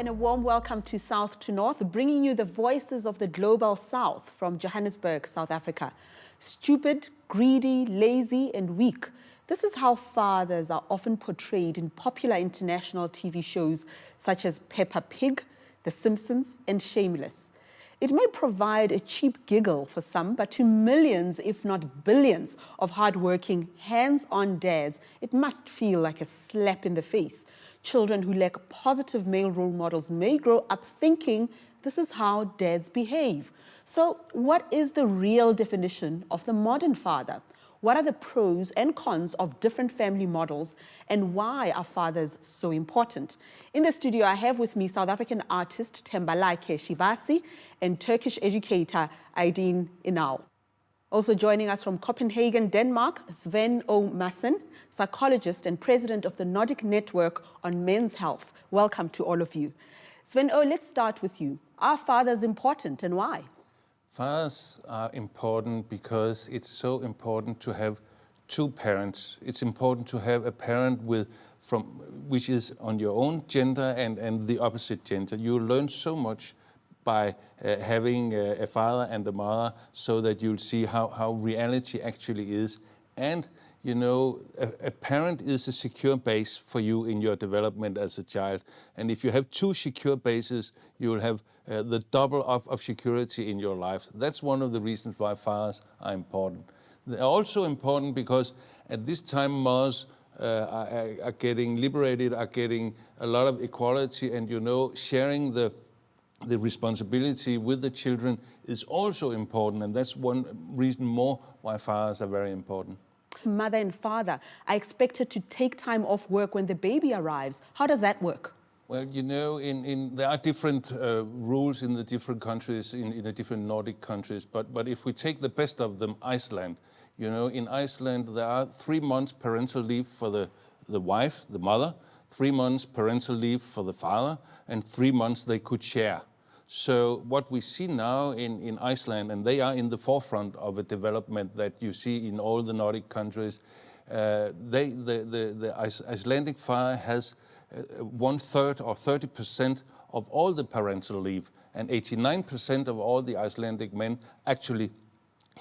and a warm welcome to South to North, bringing you the voices of the global South from Johannesburg, South Africa. Stupid, greedy, lazy, and weak. This is how fathers are often portrayed in popular international TV shows such as Peppa Pig, The Simpsons, and Shameless. It may provide a cheap giggle for some, but to millions, if not billions, of hardworking, hands-on dads, it must feel like a slap in the face. Children who lack positive male role models may grow up thinking this is how dads behave. So what is the real definition of the modern father? What are the pros and cons of different family models, and why are fathers so important? In the studio, I have with me South African artist Thembalakhe Shibasi and Turkish educator Aydin Inal. Also joining us from Copenhagen, Denmark, Sven O. Madsen, psychologist and president of the Nordic Network on Men's Health. Welcome to all of you. Sven O., let's start with you. Are fathers important, and why? Fathers are important because it's so important to have two parents. It's important to have a parent which is on your own gender and the opposite gender. You learn so much by having a father and a mother, so that you'll see how reality actually is. And you know, a parent is a secure base for you in your development as a child. And if you have two secure bases, you will have the double of security in your life. That's one of the reasons why fathers are important. They're also important because at this time mothers are getting liberated, are getting a lot of equality, and you know, sharing the responsibility with the children is also important, and that's one reason more why fathers are very important. Mother and father are expected to take time off work when the baby arrives. How does that work? Well, you know, there are different rules in the different countries, in the different Nordic countries, but if we take the best of them, Iceland, you know, in Iceland there are 3 months parental leave for the wife, the mother, 3 months parental leave for the father, and 3 months they could share. So what we see now in Iceland, and they are in the forefront of a development that you see in all the Nordic countries, the Icelandic father has 1/3 or 30% of all the parental leave, and 89% of all the Icelandic men actually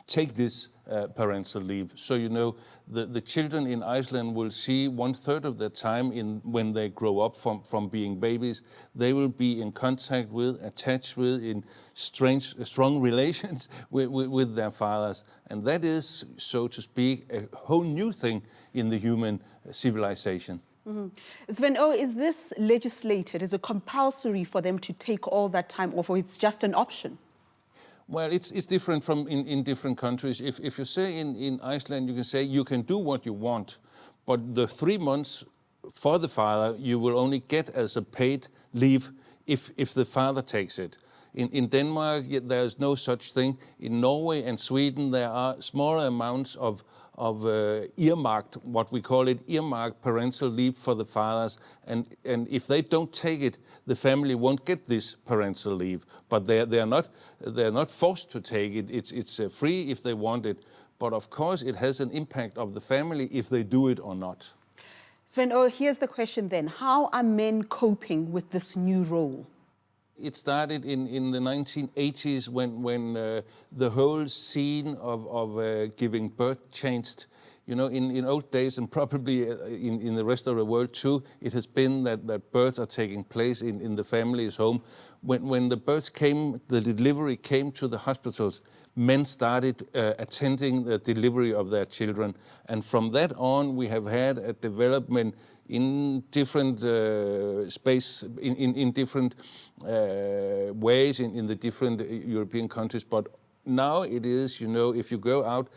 take this parental leave. So you know, the children in Iceland will see 1/3 of their time when they grow up from being babies. They will be in contact with, attached with, in strong relations with their fathers. And that is, so to speak, a whole new thing in the human civilization. Mm-hmm. Sven O., is this legislated? Is it compulsory for them to take all that time off, or it's just an option? Well, it's different from in different countries. If you say in Iceland, you can say you can do what you want, but the 3 months for the father you will only get as a paid leave if the father takes it. In Denmark, there's no such thing. In Norway and Sweden, there are smaller amounts of earmarked, what we call it, earmarked parental leave for the fathers. And if they don't take it, the family won't get this parental leave. But they're not forced to take it. It's free if they want it. But of course, it has an impact of the family if they do it or not. Sven O., here's the question then. How are men coping with this new role? It started in the 1980s when the whole scene of giving birth changed. You know, in old days, and probably in the rest of the world too, it has been that births are taking place in the family's home. When the births came, the delivery came to the hospitals, men started attending the delivery of their children. And from that on, we have had a development in different in different ways in the different European countries. But now it is, you know, if you go out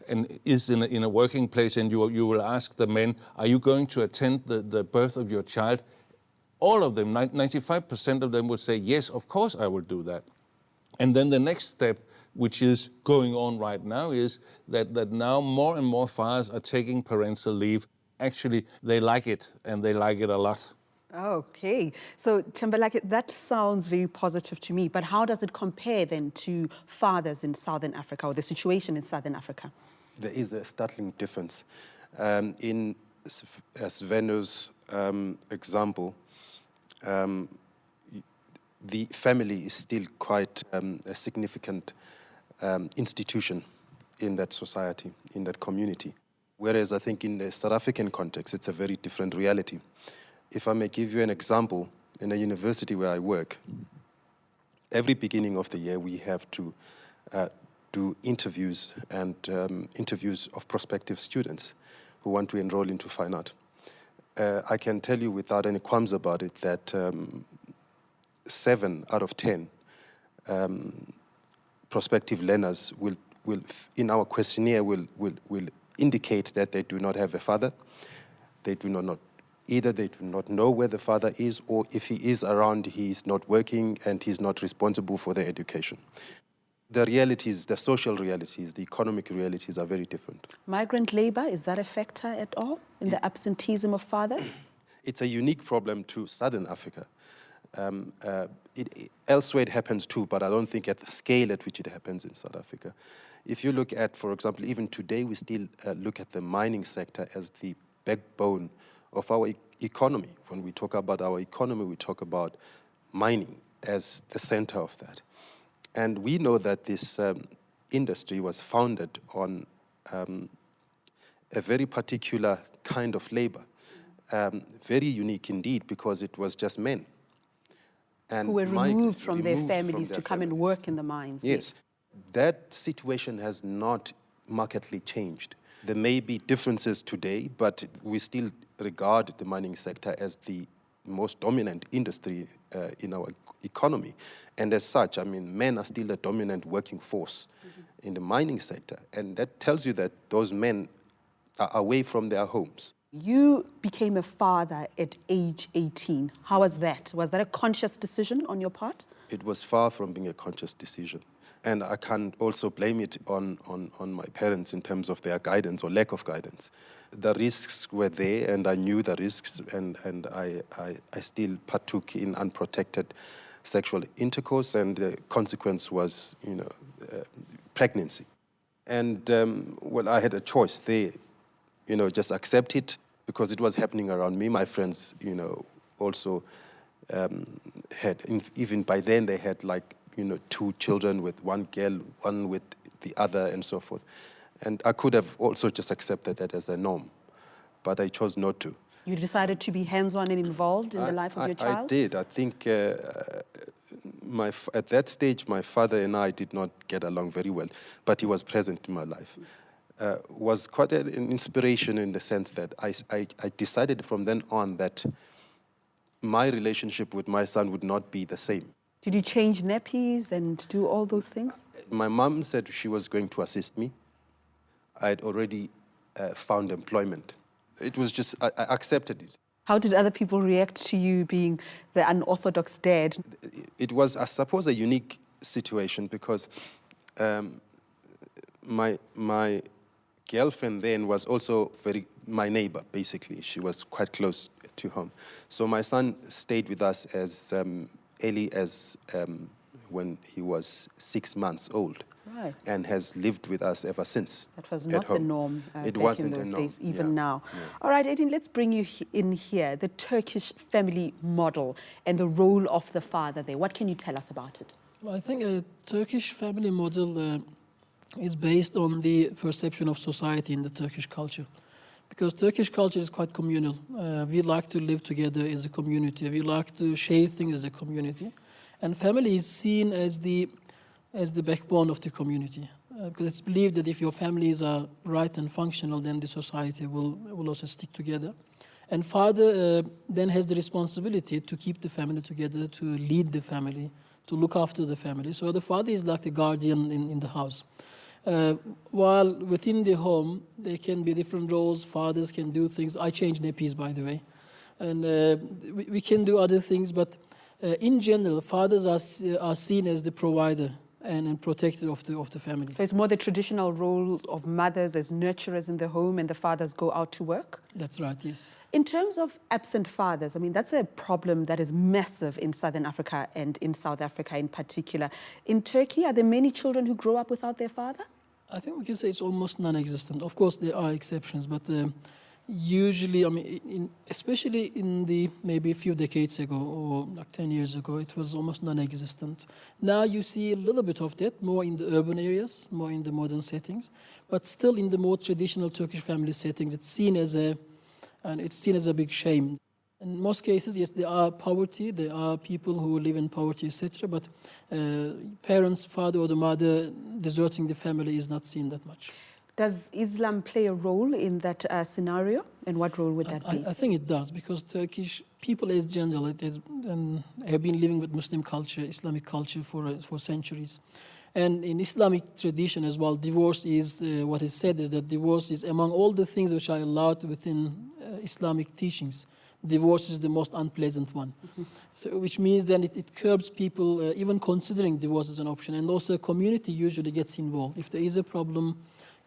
and is in a working place and you will ask the men, are you going to attend the birth of your child? All of them, 95% of them will say, yes, of course I will do that. And then the next step, which is going on right now, is that now more and more fathers are taking parental leave. Actually, they like it, and they like it a lot. Okay, so Thembalakhe, that sounds very positive to me, but how does it compare then to fathers in Southern Africa, or the situation in Southern Africa? There is a startling difference. In Sveno's example, the family is still quite a significant institution in that society, in that community. Whereas I think in the South African context, it's a very different reality. If I may give you an example, in a university where I work, every beginning of the year we have to do interviews and interviews of prospective students who want to enroll into fine art. I can tell you without any qualms about it that 7 out of 10 prospective learners will in our questionnaire will indicate that they do not have a father. They do not either they do not know where the father is, or if he is around, he is not working and he's not responsible for their education. The realities, the social realities, the economic realities are very different. Migrant labor, is that a factor at all in the absenteeism of fathers? It's a unique problem to Southern Africa. Elsewhere it happens too, but I don't think at the scale at which it happens in South Africa. If you look at, for example, even today we still look at the mining sector as the backbone of our economy. When we talk about our economy, we talk about mining as the center of that. And we know that this industry was founded on a very particular kind of labor, very unique indeed, because it was just men. And who were removed from their families to come and work in the mines. Yes. That situation has not markedly changed. There may be differences today, but we still regard the mining sector as the most dominant industry in our economy. And as such, I mean, men are still the dominant working force in the mining sector. And that tells you that those men are away from their homes. You became a father at age 18. How was that? Was that a conscious decision on your part? It was far from being a conscious decision. And I can also blame it on my parents in terms of their guidance or lack of guidance. The risks were there, and I knew the risks, and I still partook in unprotected sexual intercourse, and the consequence was, pregnancy. And, well, I had a choice there, just accept it, because it was happening around me. My friends, also had, even by then they had 2 children, with one girl, one with the other, and so forth. And I could have also just accepted that as a norm, but I chose not to. You decided to be hands-on and involved in the life of your child? I did. I think at that stage, my father and I did not get along very well, but he was present in my life. Was quite an inspiration in the sense that I decided from then on that my relationship with my son would not be the same. Did you change nappies and do all those things? My mom said she was going to assist me. I had already found employment. It was just, I accepted it. How did other people react to you being the unorthodox dad? It was, I suppose, a unique situation because my girlfriend then was also my neighbor, basically. She was quite close to home. So my son stayed with us as early as when he was 6 months old. Right. And has lived with us ever since. That was not the norm it back wasn't in those a norm. days, even now. Yeah. All right, Aidin, let's bring you in here, the Turkish family model and the role of the father there. What can you tell us about it? Well, I think a Turkish family model is based on the perception of society in the Turkish culture. Because Turkish culture is quite communal. We like to live together as a community. We like to share things as a community. And family is seen as the backbone of the community. Because it's believed that if your families are right and functional, then the society will also stick together. And father then has the responsibility to keep the family together, to lead the family, to look after the family. So the father is like the guardian in the house. While within the home, there can be different roles. Fathers can do things. I change nappies, by the way. And we can do other things, but in general, fathers are seen as the provider and protector of the family. So it's more the traditional role of mothers as nurturers in the home and the fathers go out to work? That's right, yes. In terms of absent fathers, I mean, that's a problem that is massive in Southern Africa and in South Africa in particular. In Turkey, are there many children who grow up without their father? I think we can say it's almost non-existent. Of course, there are exceptions, but Usually, I mean, especially in the maybe a few decades ago or like 10 years ago, it was almost non-existent. Now you see a little bit of that, more in the urban areas, more in the modern settings, but still in the more traditional Turkish family settings, it's seen as a big shame. In most cases, yes, there are poverty, there are people who live in poverty, etc. But parents, father or the mother deserting the family is not seen that much. Does Islam play a role in that scenario? And what role would that be? I think it does, because Turkish people as general have been living with Muslim culture, Islamic culture for centuries. And in Islamic tradition as well, divorce is, what is said is that divorce is among all the things which are allowed within Islamic teachings. Divorce is the most unpleasant one. So, which means then it curbs people even considering divorce as an option. And also community usually gets involved. If there is a problem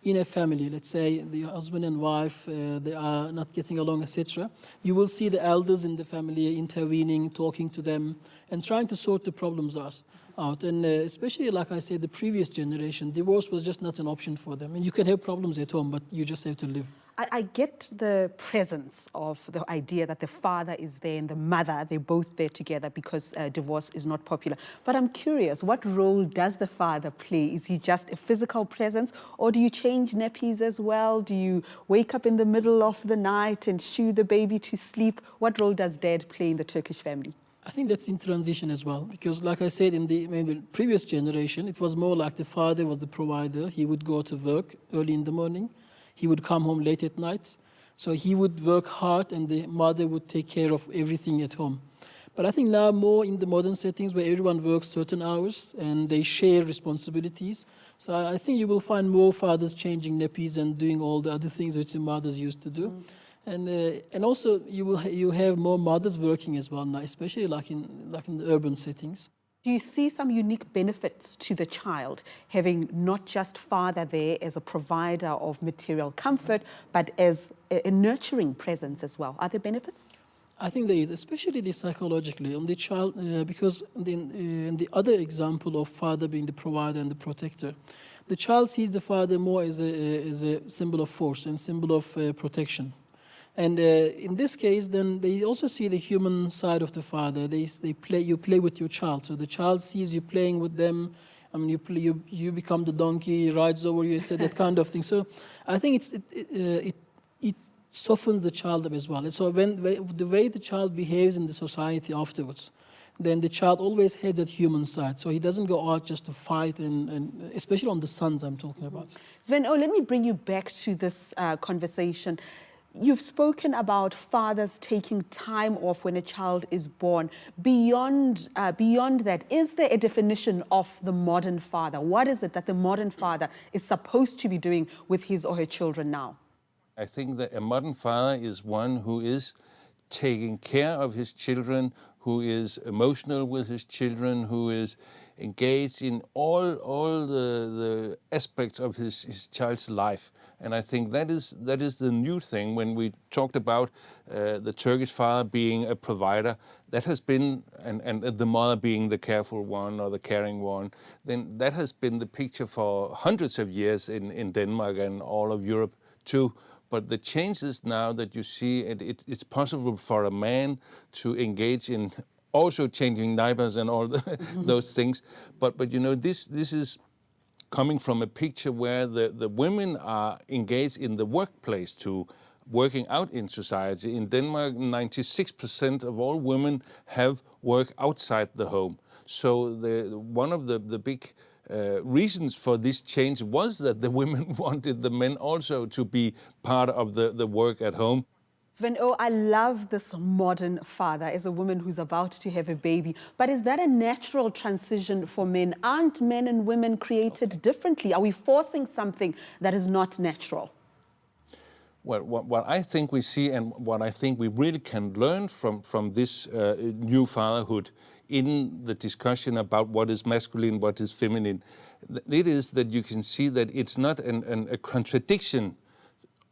in a family, let's say the husband and wife, they are not getting along, etc., you will see the elders in the family intervening, talking to them, and trying to sort the problems out. And especially, like I said, the previous generation, divorce was just not an option for them. And you can have problems at home, but you just have to live. I get the presence of the idea that the father is there and the mother, they're both there together because divorce is not popular. But I'm curious, what role does the father play? Is he just a physical presence, or do you change nappies as well? Do you wake up in the middle of the night and shoo the baby to sleep? What role does dad play in the Turkish family? I think that's in transition as well, because like I said, in the maybe previous generation, it was more like the father was the provider. He would go to work early in the morning. He would come home late at night. So he would work hard and the mother would take care of everything at home. But I think now more in the modern settings where everyone works certain hours and they share responsibilities. So I think you will find more fathers changing nappies and doing all the other things which the mothers used to do. And also you have more mothers working as well now, especially like in the urban settings. Do you see some unique benefits to the child having not just father there as a provider of material comfort, but as a nurturing presence as well? Are there benefits? I think there is, especially psychologically on the child, because in the other example of father being the provider and the protector, the child sees the father more as a symbol of force and symbol of protection. And in this case, then they also see the human side of the father. You play with your child, so the child sees you playing with them. I mean, you become the donkey, rides over you, that kind of thing. So I think it softens the child up as well. And so the way the child behaves in the society afterwards, then the child always has that human side. So he doesn't go out just to fight, and especially on the sons I'm talking about. Sven, let me bring you back to this conversation. You've spoken about fathers taking time off when a child is born. Beyond that, is there a definition of the modern father? What is it that the modern father is supposed to be doing with his or her children now? I think that a modern father is one who is taking care of his children, who is emotional with his children, who is engaged in all the aspects of his child's life. And I think that is the new thing. When we talked about the Turkish father being a provider, that has been, and the mother being the careful one or the caring one, then that has been the picture for hundreds of years in Denmark and all of Europe too. But the changes now that you see, it's possible for a man to engage in also changing diapers and all those things. But you know, this is coming from a picture where the women are engaged in the workplace too, working out in society. In Denmark, 96% of all women have work outside the home. So one of the big reasons for this change was that the women wanted the men also to be part of the work at home. Sven, I love this modern father as a woman who's about to have a baby. But is that a natural transition for men? Aren't men and women created differently? Are we forcing something that is not natural? Well, what I think we see and what I think we really can learn from this new fatherhood in the discussion about what is masculine, what is feminine, it is that you can see that it's not a contradiction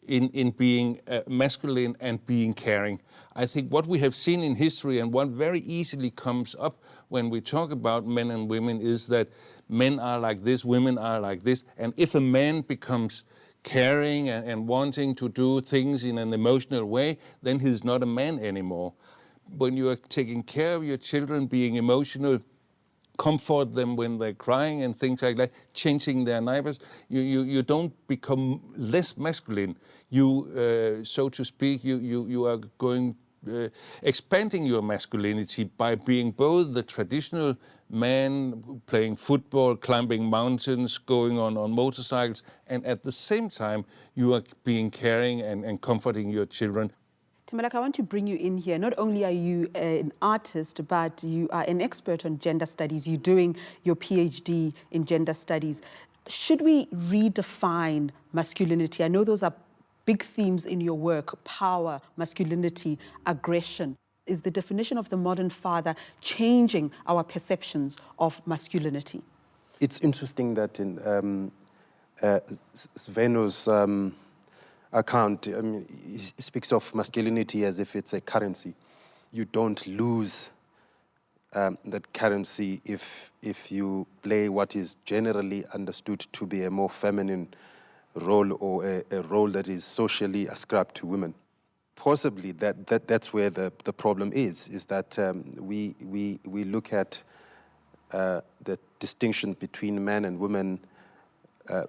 in being masculine and being caring. I think what we have seen in history and what very easily comes up when we talk about men and women is that men are like this, women are like this, and if a man becomes caring and wanting to do things in an emotional way, then he's not a man anymore. When you are taking care of your children, being emotional, comfort them when they're crying and things like that, changing their neighbors, you don't become less masculine. You, so to speak, you are going expanding your masculinity by being both the traditional man playing football, climbing mountains, going on motorcycles, and at the same time you are being caring and comforting your children. Timelaka, I want to bring you in here. Not only are you an artist, but you are an expert on gender studies. You're doing your PhD in gender studies. Should we redefine masculinity? I know those are big themes in your work: power, masculinity, aggression. Is the definition of the modern father changing our perceptions of masculinity? It's interesting that in Sveno's account, I mean, he speaks of masculinity as if it's a currency. You don't lose that currency if you play what is generally understood to be a more feminine role, or a role that is socially ascribed to women. Possibly that's where the problem is that we look at the distinction between men and women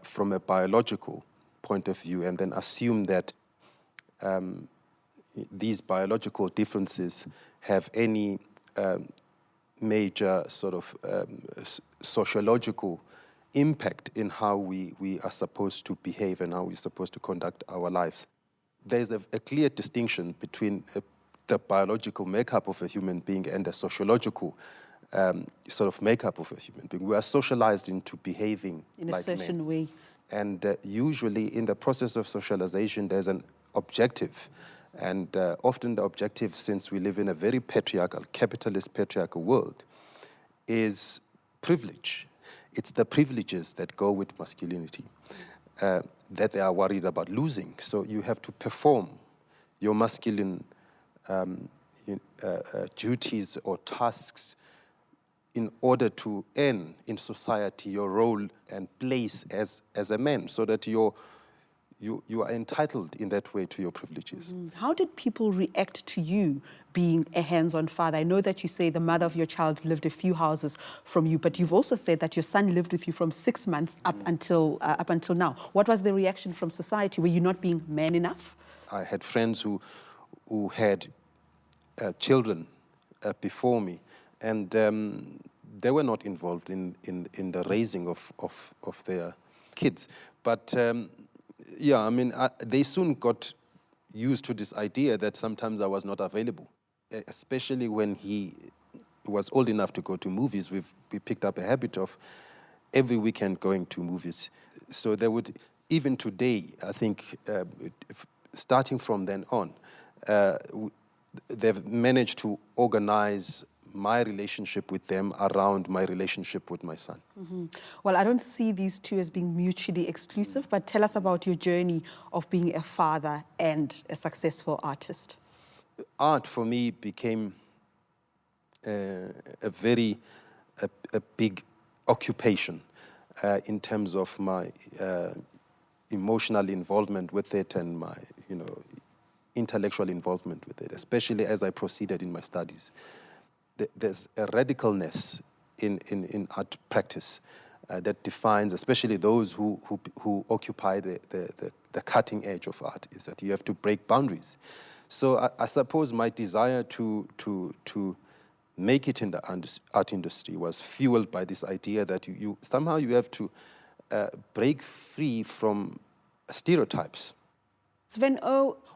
from a biological point of view, and then assume that these biological differences have any major sort of sociological impact in how we are supposed to behave and how we're supposed to conduct our lives. There's a clear distinction between the biological makeup of a human being and the sociological sort of makeup of a human being. We are socialized into behaving in like a certain men. way. And usually in the process of socialization, there's an objective. And often the objective, since we live in a very patriarchal, capitalist patriarchal world, is privilege. It's the privileges that go with masculinity that they are worried about losing. So you have to perform your masculine duties or tasks in order to earn in society your role and place as a man, so that you are entitled in that way to your privileges. How did people react to you being a hands-on father? I know that you say the mother of your child lived a few houses from you, but you've also said that your son lived with you from 6 months up until now. What was the reaction from society? Were you not being man enough? I had friends who had children before me, and they were not involved in the raising of their kids. But yeah, I mean, they soon got used to this idea that sometimes I was not available, especially when he was old enough to go to movies. We picked up a habit of every weekend going to movies. So they would, even today, I think, starting from then on, they've managed to organize my relationship with them around my relationship with my son. Well, I don't see these two as being mutually exclusive, but tell us about your journey of being a father and a successful artist. Art for me became a big occupation in terms of my emotional involvement with it and my intellectual involvement with it, especially as I proceeded in my studies. There's a radicalness in art practice that defines, especially those who occupy the cutting edge of art, is that you have to break boundaries. So I suppose my desire to make it in the art industry was fueled by this idea that you somehow you have to break free from stereotypes. Sven,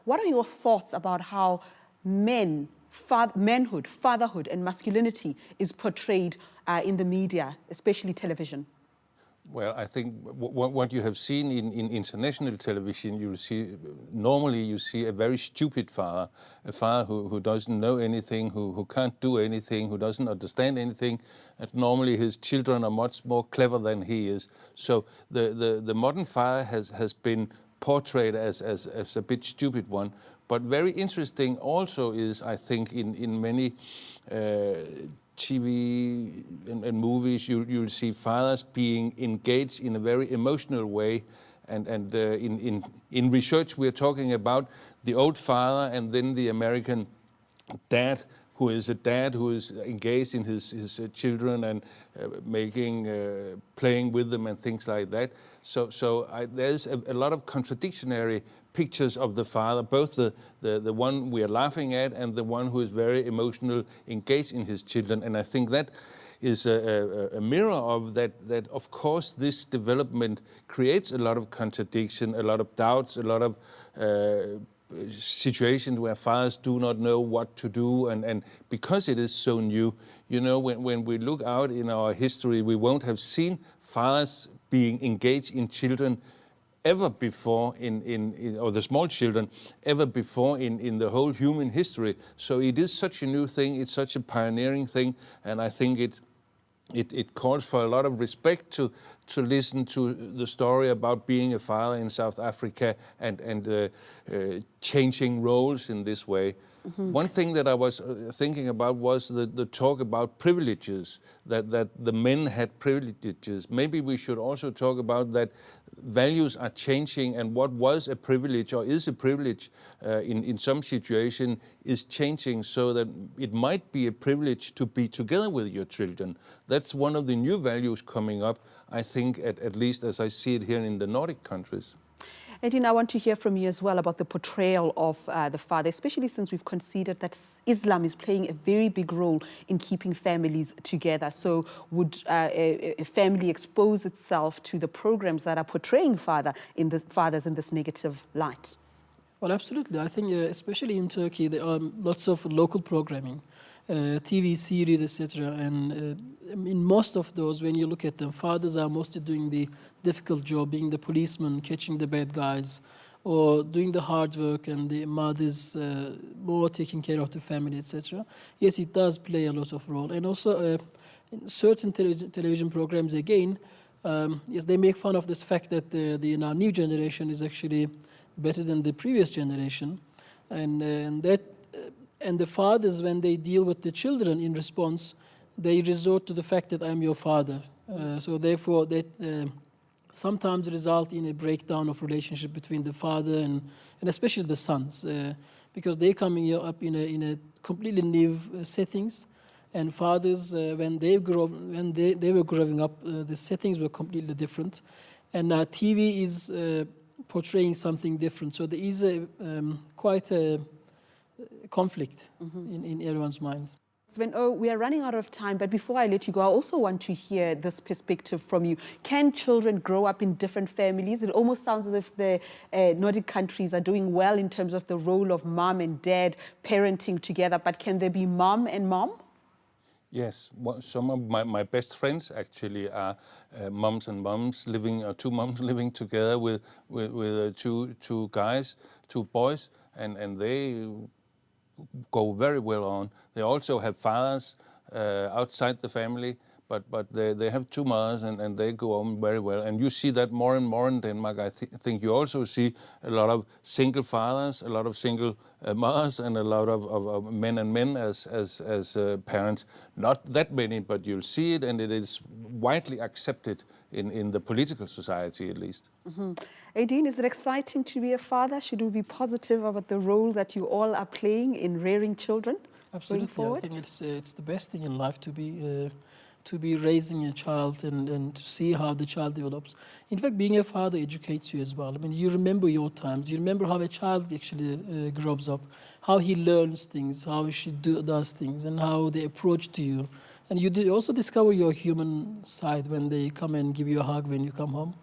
what are your thoughts about how manhood, fatherhood, and masculinity is portrayed in the media, especially television? Well, I think what you have seen in international television, you see a very stupid father, a father who doesn't know anything, who can't do anything, who doesn't understand anything, and normally his children are much more clever than he is. So the modern father has been portrayed as a bit stupid one. But very interesting also is, I think, in many TV and movies, you'll see fathers being engaged in a very emotional way And in research, we're talking about the old father and then the American dad, who is a dad who is engaged in his children and playing with them and things like that. So there's a lot of contradictory pictures of the father, both the one we are laughing at and the one who is very emotional, engaged in his children. And I think that is a mirror of that, of course, this development creates a lot of contradiction, a lot of doubts, a lot of situations where fathers do not know what to do, and because it is so new, when we look out in our history, we won't have seen fathers being engaged in children ever before or the small children ever before in the whole human history. So it is such a new thing, it's such a pioneering thing, and I think it calls for a lot of respect to listen to the story about being a father in South Africa and changing roles in this way. Mm-hmm. One thing that I was thinking about was the talk about privileges, that the men had privileges. Maybe we should also talk about that values are changing, and what was a privilege or is a privilege in some situation is changing, so that it might be a privilege to be together with your children. That's one of the new values coming up, I think, at least as I see it here in the Nordic countries. Edin, I want to hear from you as well about the portrayal of the father, especially since we've considered that Islam is playing a very big role in keeping families together. So would a family expose itself to the programs that are portraying fathers in this negative light? Well, absolutely. I think especially in Turkey, there are lots of local programming, TV series, etc. And in most of those, when you look at them, fathers are mostly doing the difficult job, being the policeman, catching the bad guys, or doing the hard work, and the mothers more taking care of the family, etc. Yes, it does play a lot of role. And also, in certain television programs, again, yes, they make fun of this fact that the new generation is actually better than the previous generation, and the fathers, when they deal with the children in response, they resort to the fact that I'm your father. So therefore, that sometimes result in a breakdown of relationship between the father and especially the sons, because they coming up in a completely new settings, and fathers when they were growing up, the settings were completely different, and TV is portraying something different. So there is quite a conflict in everyone's minds. Sven, we are running out of time, but before I let you go, I also want to hear this perspective from you. Can children grow up in different families? It almost sounds as if the Nordic countries are doing well in terms of the role of mom and dad parenting together, but can there be mom and mom? Yes, some of my best friends actually are moms and moms living, or two moms living together with two guys, two boys, and they go very well on. They also have fathers outside the family, but they have two mothers and they go on very well. And you see that more and more in Denmark. I think you also see a lot of single fathers, a lot of single mothers, and a lot of men and men as parents. Not that many, but you'll see it, and it is widely accepted in the political society at least. Mm-hmm. Edin, is it exciting to be a father? Should we be positive about the role that you all are playing in rearing children? Absolutely. I think it's the best thing in life to be raising a child and to see how the child develops. In fact, being a father educates you as well. I mean, you remember your times. You remember how a child actually grows up, how he learns things, how she does things, and how they approach to you. And you also discover your human side when they come and give you a hug when you come home.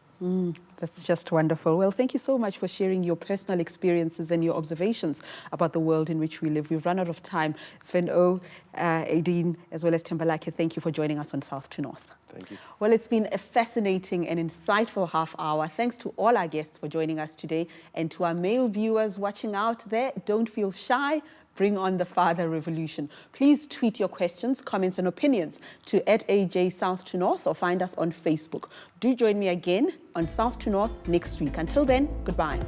That's just wonderful. Well, thank you so much for sharing your personal experiences and your observations about the world in which we live. We've run out of time. Sven, Edin, as well as Thembelakhe, thank you for joining us on South2North. Thank you. Well, it's been a fascinating and insightful half hour. Thanks to all our guests for joining us today, and to our male viewers watching out there, don't feel shy. Bring on the father revolution. Please tweet your questions, comments and opinions to @AJSouth2North or find us on Facebook. Do join me again on South2North next week. Until then, goodbye.